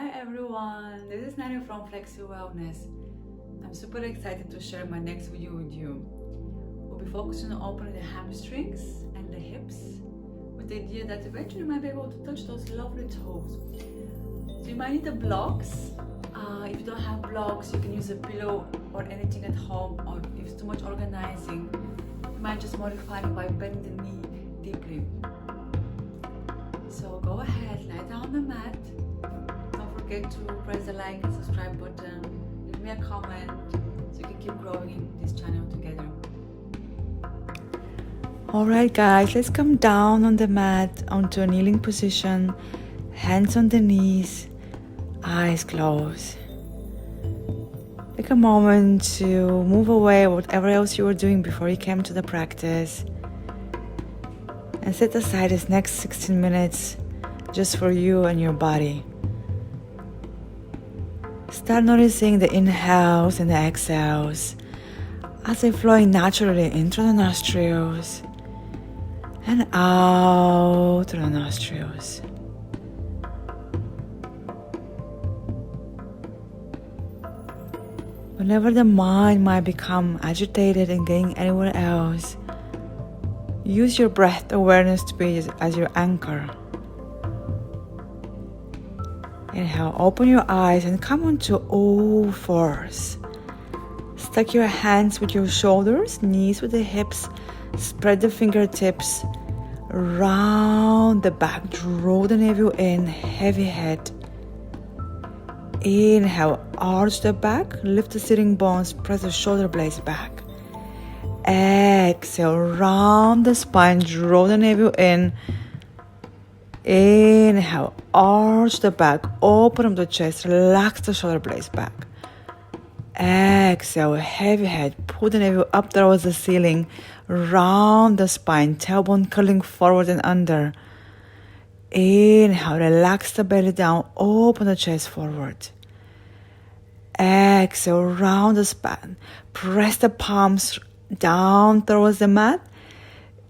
Hi everyone, this is Nani from FlexiWellness. I'm super excited to share my next video with you. We'll be focusing on opening the hamstrings and the hips with the idea that eventually you might be able to touch those lovely toes. So you might need the blocks. If you don't have blocks, you can use a pillow or anything at home, or if it's too much organizing, you might just modify it by bending the knee deeply. So go ahead, lie down on the mat. Don't forget to press the like and subscribe button. Leave me a comment so you can keep growing in this channel together. Alright guys, let's come down on the mat onto a kneeling position. Hands on the knees, eyes closed. Take a moment to move away whatever else you were doing before you came to the practice. And set aside this next 16 minutes just for you and your body. Start noticing the inhales and the exhales as they flow naturally in through the nostrils and out through the nostrils. Whenever the mind might become agitated and going anywhere else, use your breath awareness to be as your anchor. Inhale, open your eyes and come onto all fours. Stack your hands with your shoulders, knees with the hips. Spread the fingertips. Round the back, draw the navel in, heavy head. Inhale, arch the back, lift the sitting bones, press the shoulder blades back. Exhale, round the spine, draw the navel in. Inhale, arch the back, open up the chest, relax the shoulder blades back. Exhale, heavy head, pull the navel up towards the ceiling, round the spine, tailbone curling forward and under. Inhale, relax the belly down, open the chest forward. Exhale, round the spine, press the palms down towards the mat.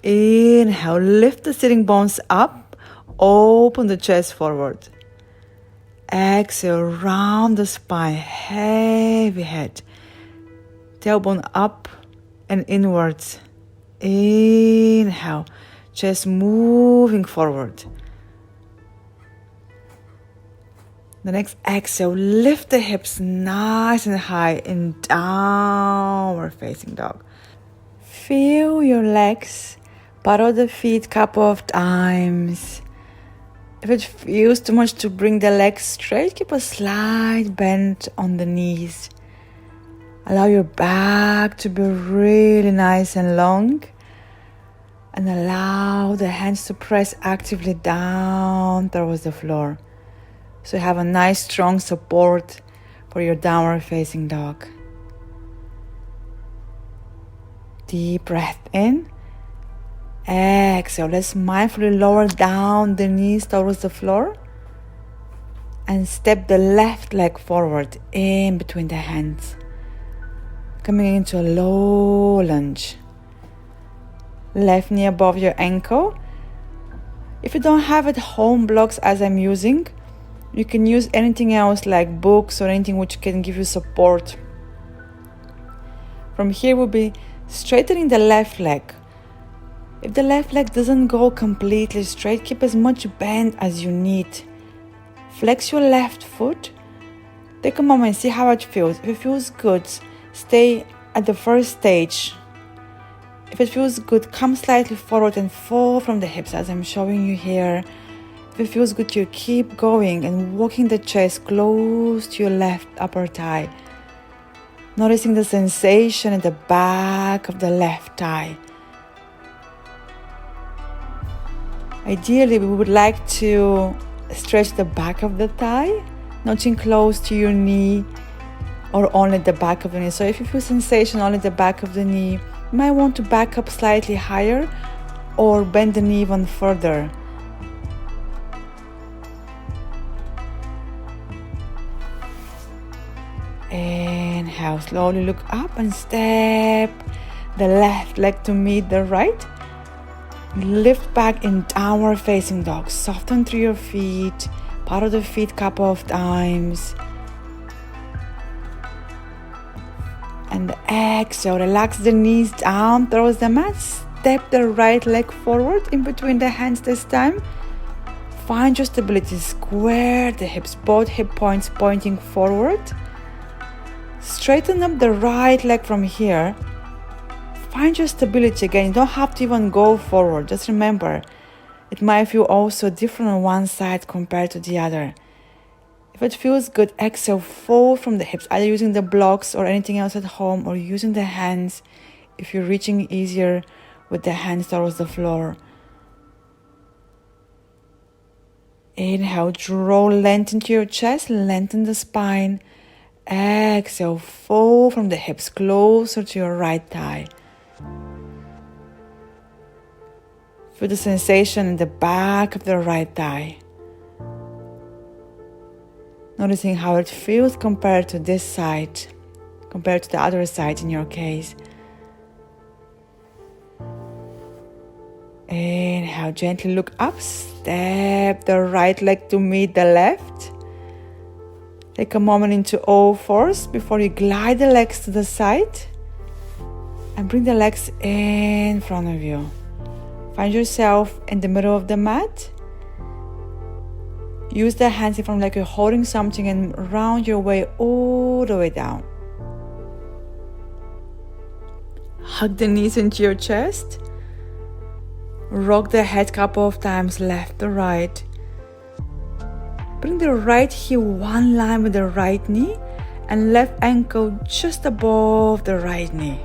Inhale, lift the sitting bones up, open the chest forward. Exhale, round the spine, heavy head, tailbone up and inwards. Inhale, chest moving forward. The next exhale, lift the hips nice and high in downward facing dog. Feel your legs, paddle the feet a couple of times. If it feels too much to bring the legs straight, keep a slight bend on the knees. Allow your back to be really nice and long. And allow the hands to press actively down towards the floor. So you have a nice strong support for your downward facing dog. Deep breath in. Exhale. Let's mindfully lower down the knees towards the floor. And step the left leg forward in between the hands. Coming into a low lunge. Left knee above your ankle. If you don't have at home blocks as I'm using, you can use anything else like books or anything which can give you support. From here we'll be straightening the left leg. If the left leg doesn't go completely straight, keep as much bend as you need. Flex your left foot. Take a moment, see how it feels. If it feels good, stay at the first stage. If it feels good, come slightly forward and fall from the hips as I'm showing you here. If it feels good, you keep going and walking the chest close to your left upper thigh. Noticing the sensation at the back of the left thigh. Ideally, we would like to stretch the back of the thigh, notching close to your knee or only the back of the knee. So if you feel sensation only the back of the knee, you might want to back up slightly higher or bend the knee even further. Inhale, slowly look up and step the left leg to meet the right. Lift back in downward facing dog. Soften through your feet. Part of the feet couple of times. And exhale, relax the knees down towards the mat. Step the right leg forward in between the hands this time. Find your stability. Square the hips, both hip points pointing forward. Straighten up the right leg from here. Find your stability again. You don't have to even go forward. Just remember, it might feel also different on one side compared to the other. If it feels good, exhale, fold from the hips, either using the blocks or anything else at home, or using the hands if you're reaching easier with the hands towards the floor. Inhale, draw length into your chest, lengthen the spine. Exhale, fold from the hips closer to your right thigh. Feel the sensation in the back of the right thigh. Noticing how it feels compared to this side, compared to the other side in your case. Inhale, gently look up, step the right leg to meet the left. Take a moment into all fours before you glide the legs to the side and bring the legs in front of you. Find yourself in the middle of the mat. Use the hands in front like you're holding something and round your way all the way down. Hug the knees into your chest. Rock the head a couple of times left to right. Bring the right heel one line with the right knee and left ankle just above the right knee.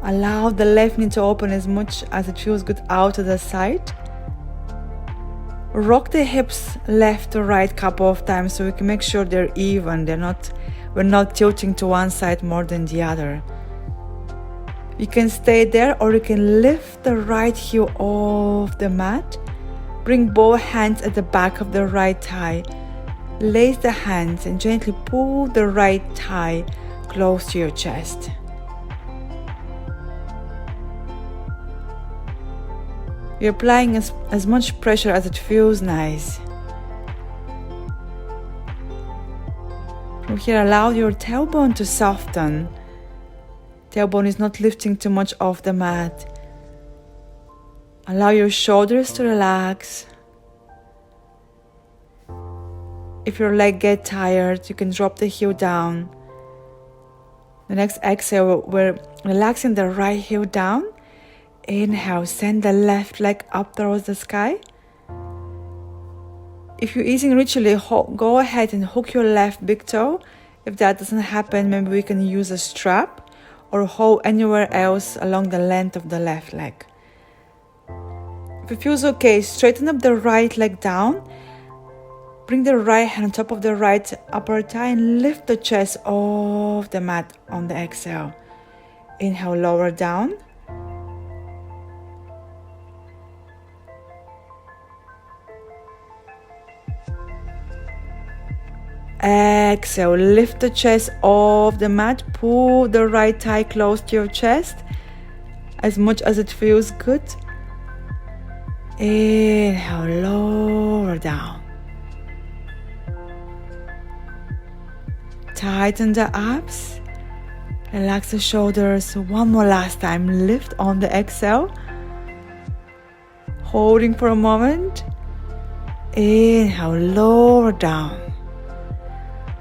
Allow the left knee to open as much as it feels good out to the side. Rock the hips left to right couple of times so we can make sure they're even. We're not tilting to one side more than the other. You can stay there or you can lift the right heel off the mat. Bring both hands at the back of the right thigh. Lace the hands and gently pull the right thigh close to your chest. You're applying as much pressure as it feels nice. From here, allow your tailbone to soften. Tailbone is not lifting too much off the mat. Allow your shoulders to relax. If your leg gets tired, you can drop the heel down. The next exhale, we're relaxing the right heel down. Inhale, send the left leg up towards the sky. If you're easing ritually, go ahead and hook your left big toe. If that doesn't happen, maybe we can use a strap or hold anywhere else along the length of the left leg. If it feels okay, straighten up the right leg down. Bring the right hand on top of the right upper thigh and lift the chest off the mat on the exhale. Inhale, lower down. Exhale, lift the chest off the mat. Pull the right thigh close to your chest as much as it feels good. Inhale, lower down. Tighten the abs. Relax the shoulders. One more last time. Lift on the exhale. Holding for a moment. Inhale, lower down.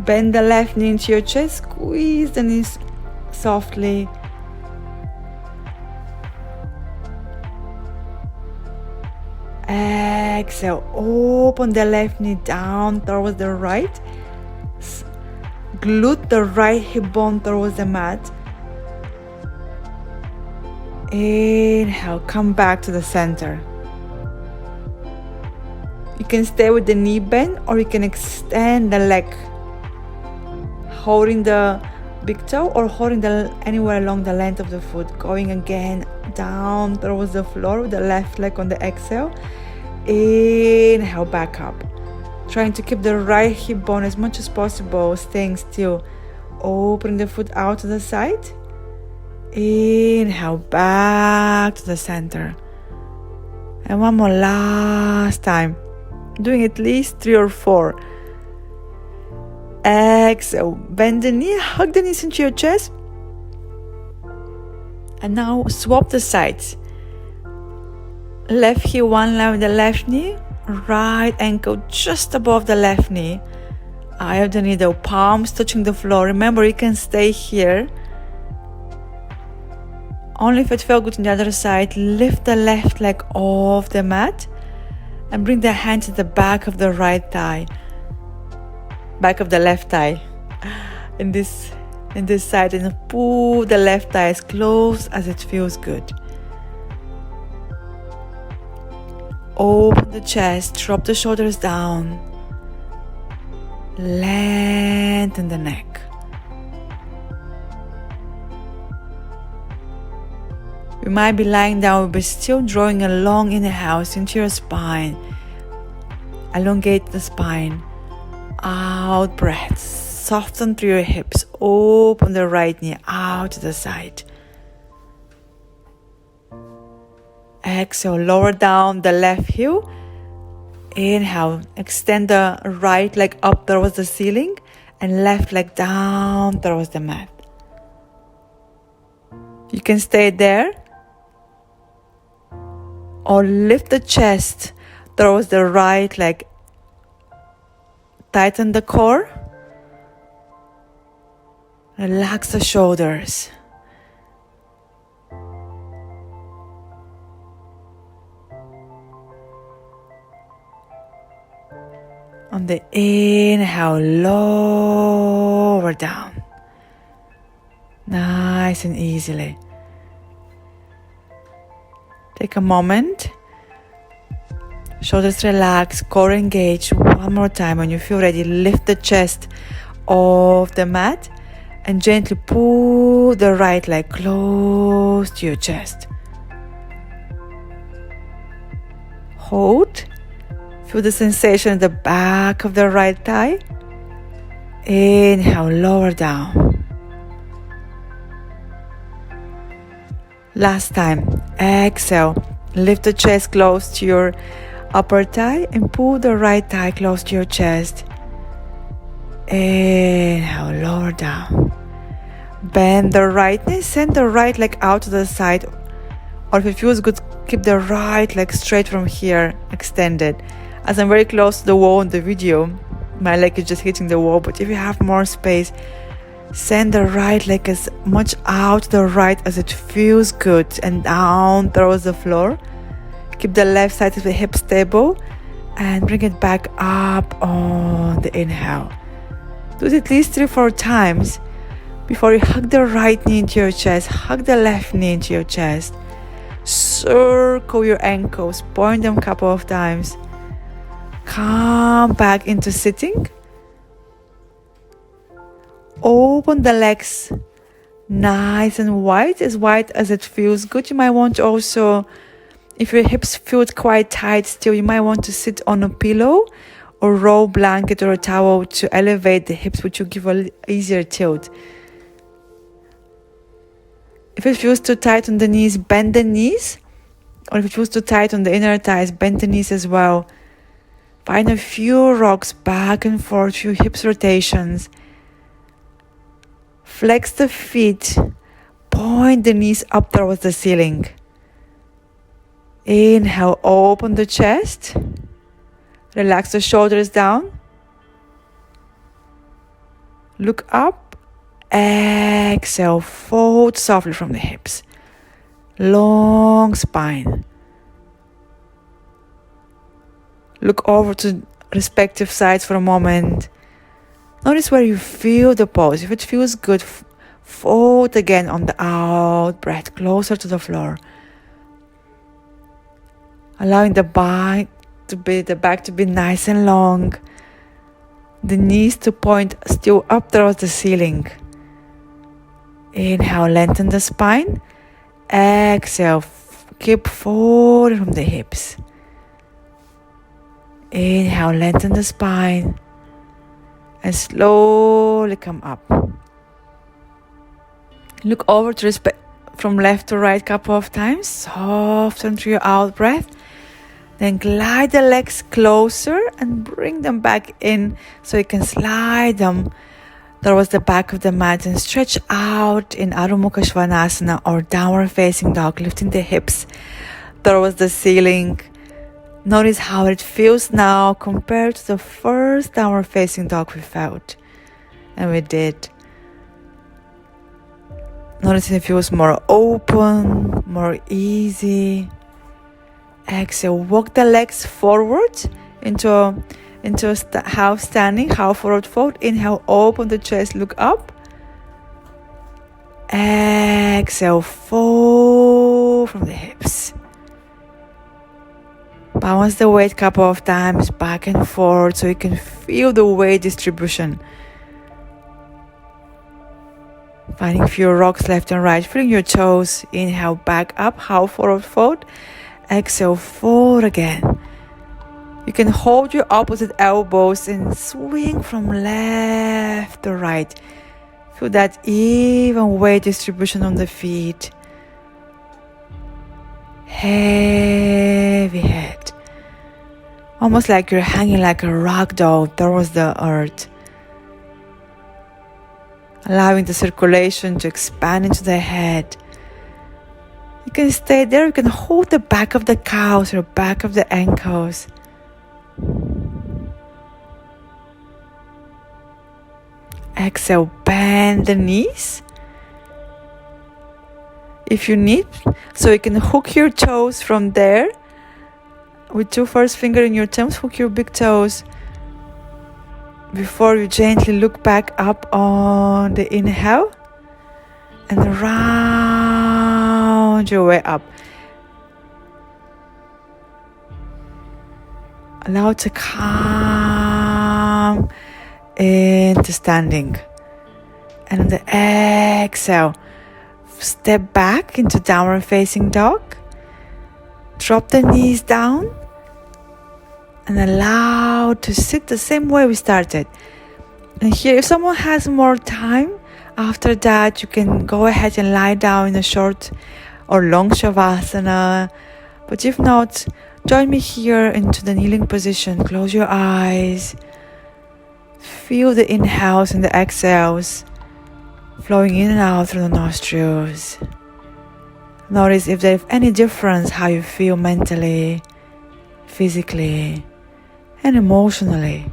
Bend the left knee into your chest, squeeze the knees softly. Exhale, open the left knee down towards the right. Glute the right hip bone towards the mat. Inhale, come back to the center. You can stay with the knee bend or you can extend the leg, holding the big toe or holding anywhere along the length of the foot. Going again down towards the floor with the left leg on the exhale. Inhale, back up. Trying to keep the right hip bone as much as possible, staying still. Open the foot out to the side. Inhale, back to the center. And one more last time. doing at least 3 or 4. Exhale, bend the knee, hug the knees into your chest. And now swap the sides. Left heel one line with the left knee, right ankle just above the left knee. Eye of the needle, palms touching the floor. Remember, you can stay here. Only if it felt good on the other side. Lift the left leg off the mat and bring the hand to the back of the right thigh. Back of the left thigh. In this side, and pull the left thigh as close as it feels good. Open the chest, drop the shoulders down. Lengthen the neck. You might be lying down, but still drawing a long inhale into your spine. Elongate the spine. Out breath. Soften through your hips. Open the right knee out to the side. Exhale, lower down the left heel. Inhale, extend the right leg up towards the ceiling and left leg down towards the mat. You can stay there or lift the chest towards the right leg. Tighten the core. Relax the shoulders. On the inhale, lower down. Nice and easily. Take a moment. Shoulders relax, core engage. One more time. When you feel ready, lift the chest off the mat and gently pull the right leg close to your chest. Hold. Feel the sensation at the back of the right thigh. Inhale, lower down. Last time. Exhale. Lift the chest close to your upper thigh and pull the right thigh close to your chest. Inhale, lower down. Bend the right knee, send the right leg out to the side. Or if it feels good, keep the right leg straight from here, extended. As I'm very close to the wall in the video, my leg is just hitting the wall, but if you have more space, send the right leg as much out to the right as it feels good and down towards the floor. Keep the left side of the hip stable and bring it back up on the inhale. Do it at least 3-4 times before you hug the right knee into your chest, hug the left knee into your chest. Circle your ankles, point them a couple of times. Come back into sitting. Open the legs nice and wide as it feels good. You might want to also, if your hips feel quite tight still, you might want to sit on a pillow or roll blanket or a towel to elevate the hips, which will give an easier tilt. If it feels too tight on the knees, bend the knees. Or if it feels too tight on the inner thighs, bend the knees as well. Find a few rocks back and forth, few hips rotations. Flex the feet. Point the knees up towards the ceiling. Inhale, open the chest. Relax the shoulders down. Look up. Exhale, fold softly from the hips. Long spine. Look over to respective sides for a moment. Notice where you feel the pose. If it feels good, fold again on the out breath, closer to the floor. Allowing the back to be nice and long. The knees to point still up towards the ceiling. Inhale, lengthen the spine. Exhale, keep folding from the hips. Inhale, lengthen the spine. And slowly come up. Look over to from left to right a couple of times. Soften through your out breath. Then glide the legs closer and bring them back in so you can slide them towards the back of the mat and stretch out in Adho Mukha Svanasana or downward facing dog, lifting the hips towards the ceiling. Notice how it feels now compared to the first downward facing dog we felt and we did. Noticing it feels more open, more easy. Exhale, walk the legs forward into half standing, half forward fold. Inhale, open the chest, look up. Exhale, fold from the hips. Balance the weight a couple of times back and forth so you can feel the weight distribution. Finding a few rocks left and right, feeling your toes. Inhale, back up, half forward fold. Exhale, forward again. You can hold your opposite elbows and swing from left to right. Feel that even weight distribution on the feet. Heavy head. Almost like you're hanging like a rag doll towards the earth. Allowing the circulation to expand into the head. You can stay there. You can hold the back of the calves or back of the ankles. Exhale, bend the knees if you need, so you can hook your toes from there with two first finger in your thumbs. Hook your big toes before you gently look back up on the inhale and round your way up. Allow it to come into standing. And on the exhale, step back into downward facing dog. Drop the knees down and allow to sit the same way we started. And here, if someone has more time, after that you can go ahead and lie down in a short or long shavasana. But if not, join me here into the kneeling position. Close your eyes. Feel the inhales and the exhales flowing in and out through the nostrils. Notice if there's any difference how you feel mentally, physically, and emotionally.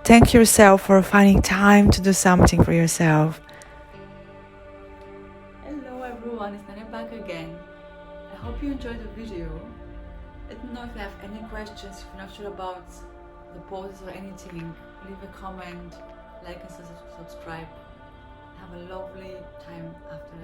Thank yourself for finding time to do something for yourself. Hello everyone, it's Nana back again. I hope you enjoyed the video. Let me know if you have any questions, if you're not sure about the poses or anything. Leave a comment, like and subscribe. Have a lovely time after